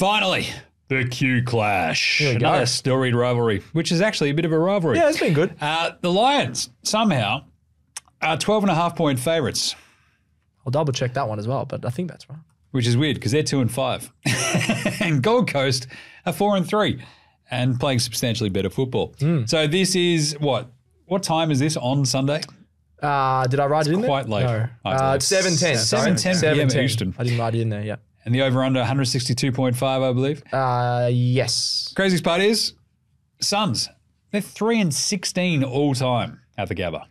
Finally, the Q Clash. Here we go. Another storied rivalry, which is actually a bit of a rivalry. Yeah, it's been good. The Lions, somehow, are 12.5-point favourites, I'll double check that one as well, but I think that's right. which is weird because they're 2-5. And Gold Coast are 4-3 and playing substantially better football. So this is what? What time is this on Sunday? Did I write it in there? Quite late. No. I believe. 7:10. 7:10 p.m. Eastern. I didn't write it in there, yeah. And the over-under 162.5, I believe. Yes. Craziest part is, Suns, they're 3-16 all time at the Gabba.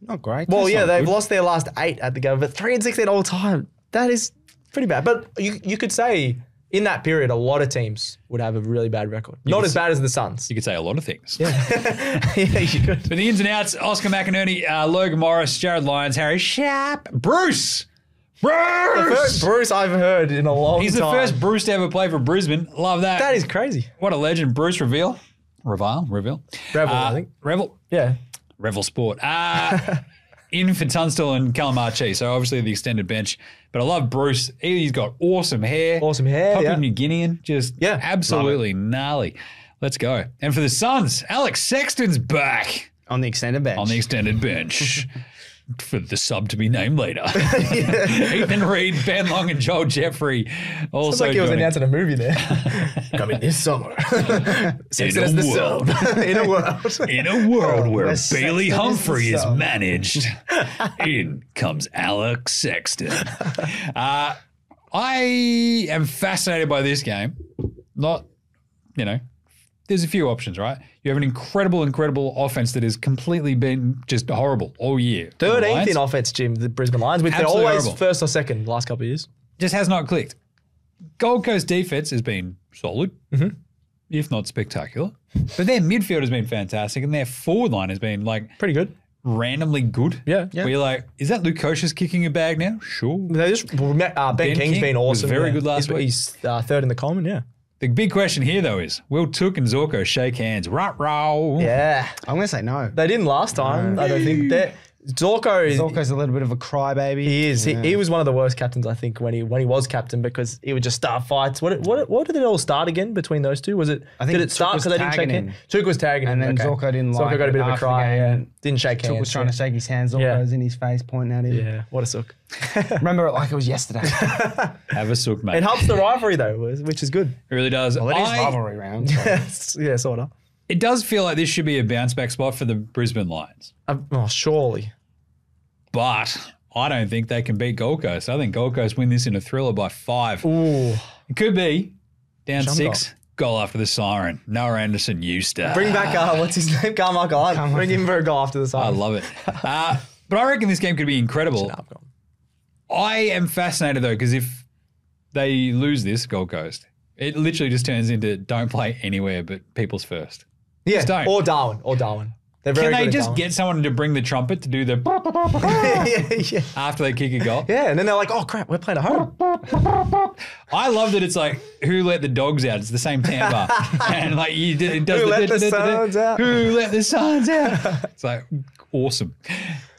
Not great. Well, That's yeah, not they've good. lost their last 8 at the game, but 3-16 all time. That is pretty bad. But you could say in that period, a lot of teams would have a really bad record. Not as bad as the Suns. You could say a lot of things. Yeah, you could. But the ins and outs, Oscar McInerney, Logan Morris, Jared Lyons, Harry Sharp, Bruce. First Bruce I've heard in a long time. He's the first Bruce to ever play for Brisbane. Love that. That is crazy. What a legend. Bruce Reveal. Revel. Revel, I think. Revel. Yeah. Revel Sport. In for Tunstall and Calamarchi, so obviously the extended bench. But I love Bruce. He's got awesome hair. Awesome hair, Papua yeah. New Guinean. Just Yeah. absolutely gnarly. Let's go. And for the Suns, Alex Sexton's back on the extended bench. on the extended bench. For the sub to be named later. Ethan Reed, Ben Long, and Joel Jeffrey also Sounds like he was joining. announcing a movie there. Coming this summer. Sexton as the world. sub. In a world. In a world where where Bailey Sexton is the Humphrey is sub. managed, in comes Alex Sexton. I am fascinated by this game. Not, there's a few options, right? You have an incredible offense that has completely been just horrible all year. 13th in offense, Jim, the Brisbane Lions, with they're Absolutely always horrible. first or second the last couple of years. Just has not clicked. Gold Coast defense has been solid, if not spectacular. But their midfield has been fantastic, and their forward line has been Pretty good. randomly good. Yeah. Where you're like, is that Luke Kosher's kicking a bag now? Sure. They just Ben King's King been was awesome. very good last week. He's third in the Coleman, yeah. The big question here, though, is will Took and Zorko shake hands? Rah-rah. Yeah. I'm going to say no. They didn't last time. I don't think. Zorko's a little bit of a crybaby. He is. Yeah. He was one of the worst captains, I think, when he was captain, because he would just start fights. What did it all start again between those two? Was it? I think did it Took start was because they didn't shake tagging hands? him. Took was tagging And him. then okay. Zorko didn't like Zorko got a it bit of a after the cry. Yeah. game. Didn't shake hands. Took was trying to shake his hands. Zorko Yeah. was in his face, pointing at him. Yeah. What a sook. Remember it like it was yesterday. Have a sook, mate. It helps the rivalry though, which is good. It really does. Well, it is rivalry round. So. Yeah, sort of. It does feel like this should be a bounce back spot for the Brisbane Lions. Surely. But I don't think they can beat Gold Coast. I think Gold Coast win this in a thriller by 5. Ooh. It could be down Jump 6. Goal after the siren. Noah Anderson, Eustace. Bring back what's his name? Carmichael Hunt. Bring him for a goal after the I side. love it. But I reckon this game could be incredible. I am fascinated, though, because if they lose this, Gold Coast, it literally just turns into don't play anywhere but people's first. Yeah. Just don't. Or Darwin. They're very Can they good at just Darwin. get someone to bring the trumpet to do the yeah. after they kick a goal? Yeah, and then they're like, oh crap, we're playing at home. I love that it's like, who let the dogs out? It's the same timbre. And like, it does Who let the Suns out? Who let the Suns out? It's like, awesome.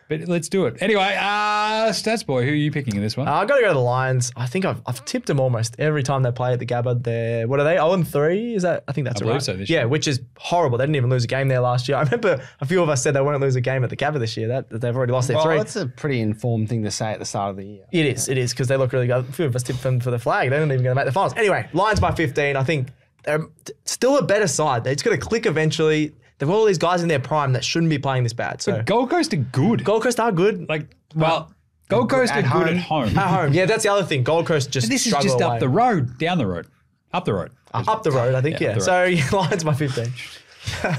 But let's do it. Anyway, Stats Boy, who are you picking in this one? I've got to go to the Lions. I think I've tipped them almost every time they play at the Gabba. They're, what are they, 0-3? Is that? I think that's I right. believe so this yeah, year. which is horrible. They didn't even lose a game there last year. I remember a few of us said they won't lose a game at the Gabba this year. That they've already lost their Well, 3. that's a pretty informed thing to say at the start of the year. It is, because they look really good. A few of us tipped them for the flag. They're not even going to make the finals. Anyway, Lions by 15. I think they're still a better side. It's going to click eventually. They've got all these guys in their prime that shouldn't be playing this bad. So Gold Coast are good. Gold Coast are good. Gold Coast are at good at home. home. At home. Yeah, that's the other thing. Gold Coast just But this is struggle just away. up the road, down the road, up the road. Up the road, I think, Yeah, yeah. up the So yeah, Lions by 15.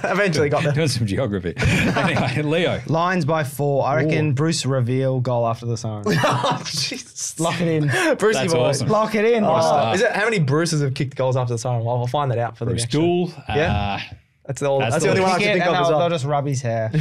Eventually got there. Doing some geography. Anyway, Leo. Lions by 4. I reckon Bruce Reveal goal after the siren. Oh, Jesus. Lock it in. Brucey That's boy. awesome. Lock it in. start. Is it how many Bruces have kicked goals after the siren? Well, I'll find that out for the Bruce next show. Gould. Yeah. That's the only one I That's can the think of as They'll well. just rub his hair.